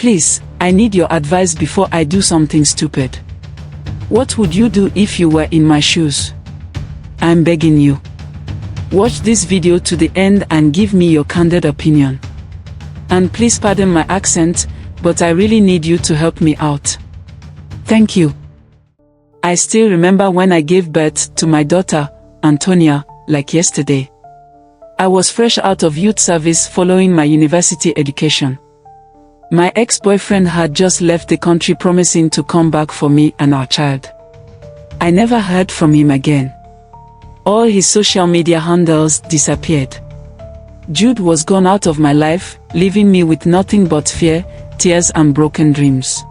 Please, I need your advice before I do something stupid. What would you do if you were in my shoes? I'm begging you. Watch this video to the end and give me your candid opinion. And please pardon my accent, but I really need you to help me out. Thank you. I still remember when I gave birth to my daughter, Antonia, like yesterday. I was fresh out of youth service following my university education. My ex-boyfriend had just left the country promising to come back for me and our child. I never heard from him again. All his social media handles disappeared. Jude was gone out of my life, leaving me with nothing but fear, tears and broken dreams.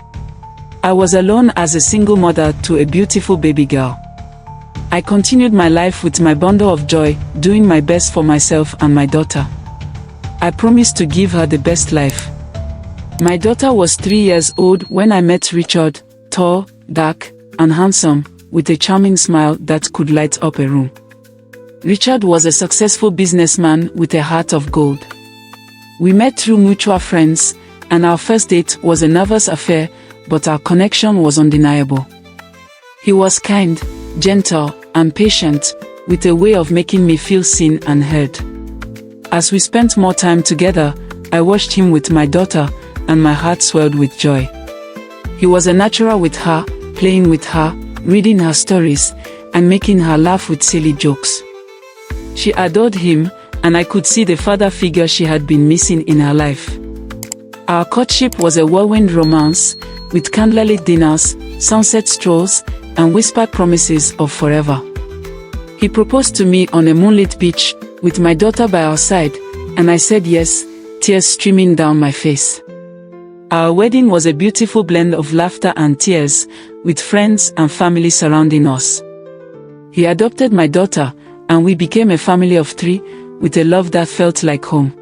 I was alone as a single mother to a beautiful baby girl. I continued my life with my bundle of joy, doing my best for myself and my daughter. I promised to give her the best life. My daughter was 3 years old when I met Richard, tall, dark, and handsome, with a charming smile that could light up a room. Richard was a successful businessman with a heart of gold. We met through mutual friends, and our first date was a nervous affair, but our connection was undeniable. He was kind, gentle, and patient, with a way of making me feel seen and heard. As we spent more time together, I watched him with my daughter, and my heart swelled with joy. He was a natural with her, playing with her, reading her stories, and making her laugh with silly jokes. She adored him, and I could see the father figure she had been missing in her life. Our courtship was a whirlwind romance, with candlelit dinners, sunset strolls, and whispered promises of forever. He proposed to me on a moonlit beach, with my daughter by our side, and I said yes, tears streaming down my face. Our wedding was a beautiful blend of laughter and tears, with friends and family surrounding us. He adopted my daughter, and we became a family of 3, with a love that felt like home.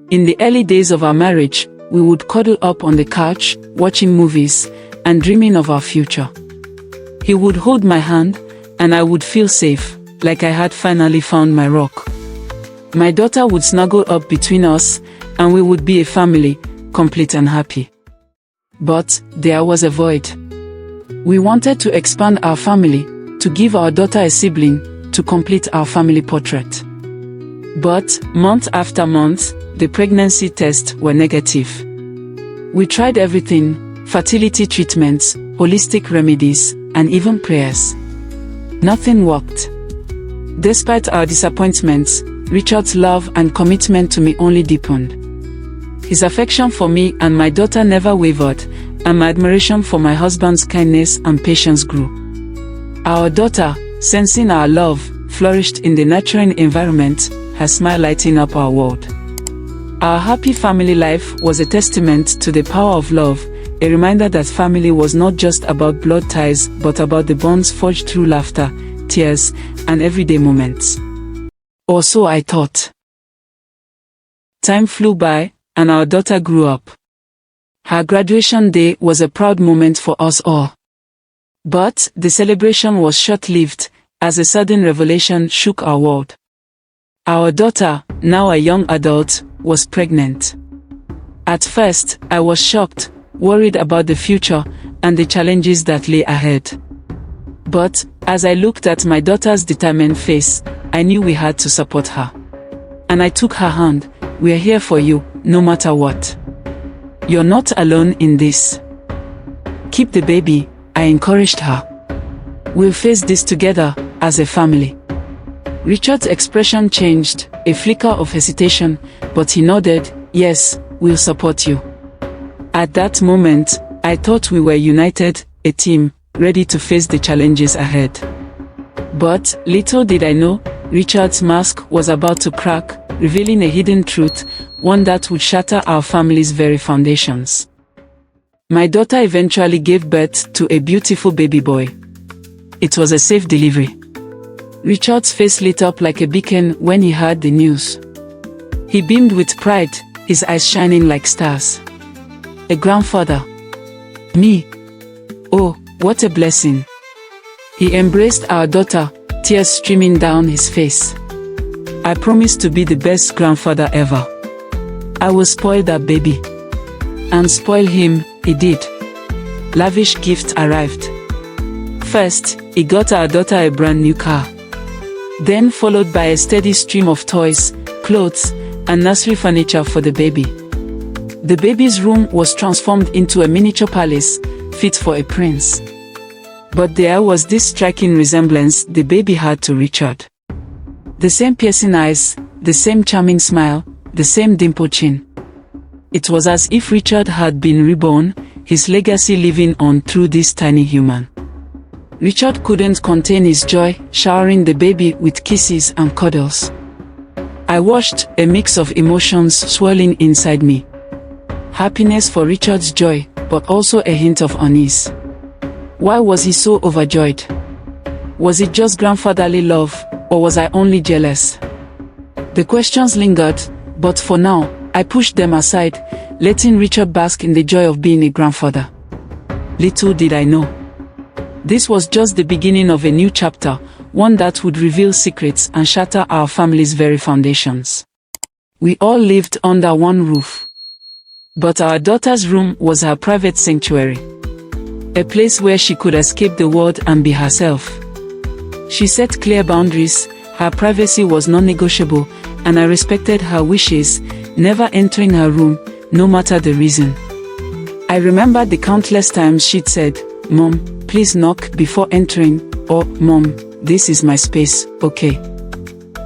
In the early days of our marriage, we would cuddle up on the couch, watching movies, and dreaming of our future. He would hold my hand, and I would feel safe, like I had finally found my rock. My daughter would snuggle up between us, and we would be a family, complete and happy. But there was a void. We wanted to expand our family, to give our daughter a sibling, to complete our family portrait. But, month after month, the pregnancy tests were negative. We tried everything, fertility treatments, holistic remedies, and even prayers. Nothing worked. Despite our disappointments, Richard's love and commitment to me only deepened. His affection for me and my daughter never wavered, and my admiration for my husband's kindness and patience grew. Our daughter, sensing our love, flourished in the nurturing environment, her smile lighting up our world. Our happy family life was a testament to the power of love, a reminder that family was not just about blood ties but about the bonds forged through laughter, tears, and everyday moments. Or so I thought. Time flew by, and our daughter grew up. Her graduation day was a proud moment for us all. But the celebration was short-lived, as a sudden revelation shook our world. Our daughter, now a young adult, was pregnant. At first, I was shocked, worried about the future, and the challenges that lay ahead. But, as I looked at my daughter's determined face, I knew we had to support her. And I took her hand. "We're here for you, no matter what. You're not alone in this. Keep the baby," I encouraged her. "We'll face this together, as a family." Richard's expression changed, a flicker of hesitation, but he nodded, "Yes, we'll support you." At that moment, I thought we were united, a team, ready to face the challenges ahead. But, little did I know, Richard's mask was about to crack, revealing a hidden truth, one that would shatter our family's very foundations. My daughter eventually gave birth to a beautiful baby boy. It was a safe delivery. Richard's face lit up like a beacon when he heard the news. He beamed with pride, his eyes shining like stars. "A grandfather. Me. Oh, what a blessing." He embraced our daughter, tears streaming down his face. "I promise to be the best grandfather ever. I will spoil that baby." And spoil him, he did. Lavish gifts arrived. First, he got our daughter a brand new car. Then followed by a steady stream of toys, clothes, and nursery furniture for the baby. The baby's room was transformed into a miniature palace, fit for a prince. But there was this striking resemblance the baby had to Richard. The same piercing eyes, the same charming smile, the same dimpled chin. It was as if Richard had been reborn, his legacy living on through this tiny human. Richard couldn't contain his joy, showering the baby with kisses and cuddles. I watched, a mix of emotions swirling inside me. Happiness for Richard's joy, but also a hint of unease. Why was he so overjoyed? Was it just grandfatherly love, or was I only jealous? The questions lingered, but for now, I pushed them aside, letting Richard bask in the joy of being a grandfather. Little did I know. This was just the beginning of a new chapter, one that would reveal secrets and shatter our family's very foundations. We all lived under one roof. But our daughter's room was her private sanctuary. A place where she could escape the world and be herself. She set clear boundaries, her privacy was non-negotiable, and I respected her wishes, never entering her room, no matter the reason. I remember the countless times she'd said, "Mom, please knock before entering," or "Mom, this is my space, okay?"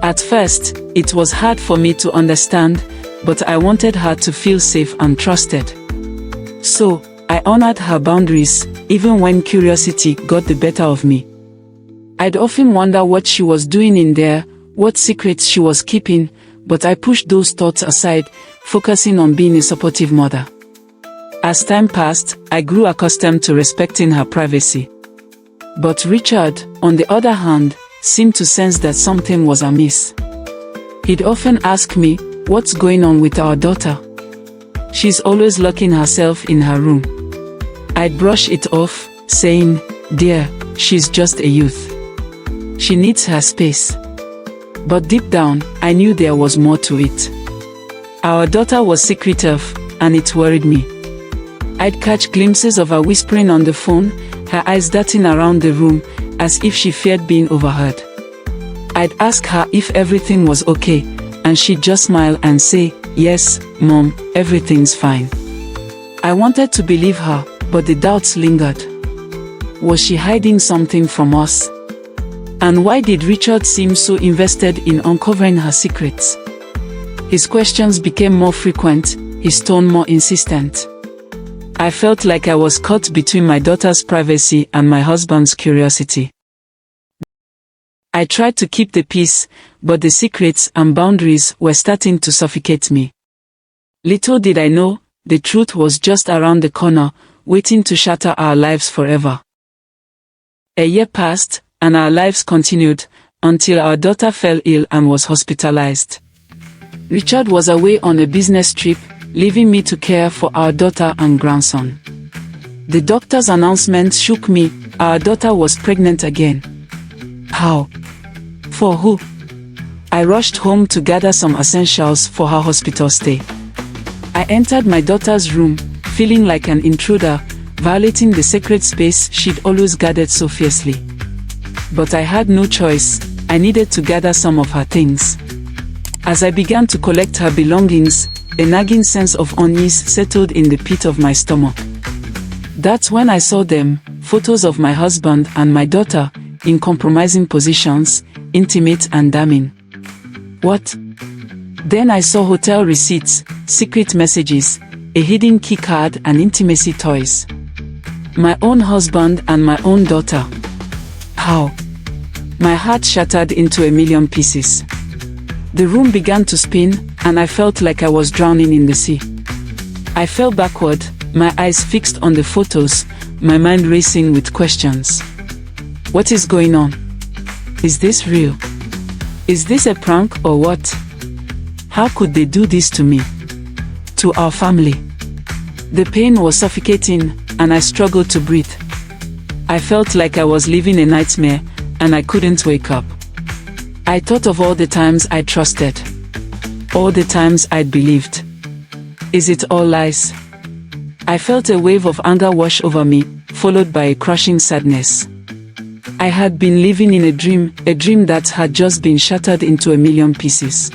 At first, it was hard for me to understand, but I wanted her to feel safe and trusted. So, I honored her boundaries, even when curiosity got the better of me. I'd often wonder what she was doing in there, what secrets she was keeping, but I pushed those thoughts aside, focusing on being a supportive mother. As time passed, I grew accustomed to respecting her privacy. But Richard, on the other hand, seemed to sense that something was amiss. He'd often ask me, "What's going on with our daughter? She's always locking herself in her room." I'd brush it off, saying, "Dear, she's just a youth. She needs her space." But deep down, I knew there was more to it. Our daughter was secretive, and it worried me. I'd catch glimpses of her whispering on the phone, her eyes darting around the room, as if she feared being overheard. I'd ask her if everything was okay, and she'd just smile and say, "Yes, Mom, everything's fine." I wanted to believe her, but the doubts lingered. Was she hiding something from us? And why did Richard seem so invested in uncovering her secrets? His questions became more frequent, his tone more insistent. I felt like I was caught between my daughter's privacy and my husband's curiosity. I tried to keep the peace, but the secrets and boundaries were starting to suffocate me. Little did I know, the truth was just around the corner, waiting to shatter our lives forever. A year passed, and our lives continued, until our daughter fell ill and was hospitalized. Richard was away on a business trip, leaving me to care for our daughter and grandson. The doctor's announcement shook me, our daughter was pregnant again. How? For who? I rushed home to gather some essentials for her hospital stay. I entered my daughter's room, feeling like an intruder, violating the sacred space she'd always guarded so fiercely. But I had no choice, I needed to gather some of her things. As I began to collect her belongings, a nagging sense of unease settled in the pit of my stomach. That's when I saw them, photos of my husband and my daughter, in compromising positions, intimate and damning. What? Then I saw hotel receipts, secret messages, a hidden key card and intimacy toys. My own husband and my own daughter. How? My heart shattered into a million pieces. The room began to spin, and I felt like I was drowning in the sea. I fell backward, my eyes fixed on the photos, my mind racing with questions. What is going on? Is this real? Is this a prank or what? How could they do this to me? To our family? The pain was suffocating, and I struggled to breathe. I felt like I was living a nightmare, and I couldn't wake up. I thought of all the times I trusted. All the times I'd believed. Is it all lies? I felt a wave of anger wash over me, followed by a crushing sadness. I had been living in a dream that had just been shattered into a million pieces.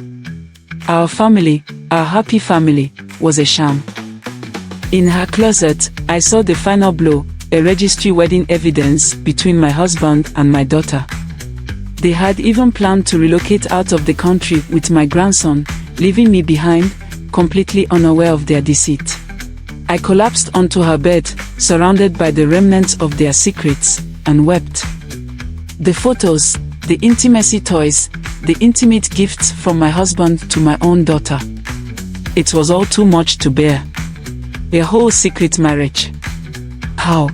Our family, our happy family, was a sham. In her closet, I saw the final blow, a registry wedding evidence between my husband and my daughter. They had even planned to relocate out of the country with my grandson, leaving me behind, completely unaware of their deceit. I collapsed onto her bed, surrounded by the remnants of their secrets, and wept. The photos, the intimacy toys, the intimate gifts from my husband to my own daughter. It was all too much to bear. A whole secret marriage. How?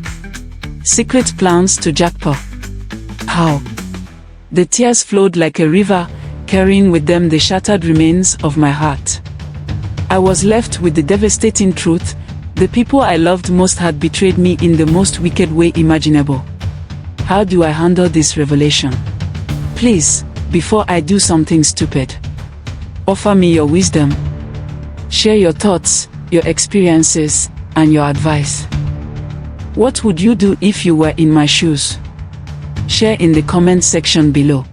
Secret plans to jackpot. How? The tears flowed like a river, carrying with them the shattered remains of my heart. I was left with the devastating truth: the people I loved most had betrayed me in the most wicked way imaginable. How do I handle this revelation? Please, before I do something stupid, offer me your wisdom. Share your thoughts, your experiences, and your advice. What would you do if you were in my shoes? Share in the comment section below.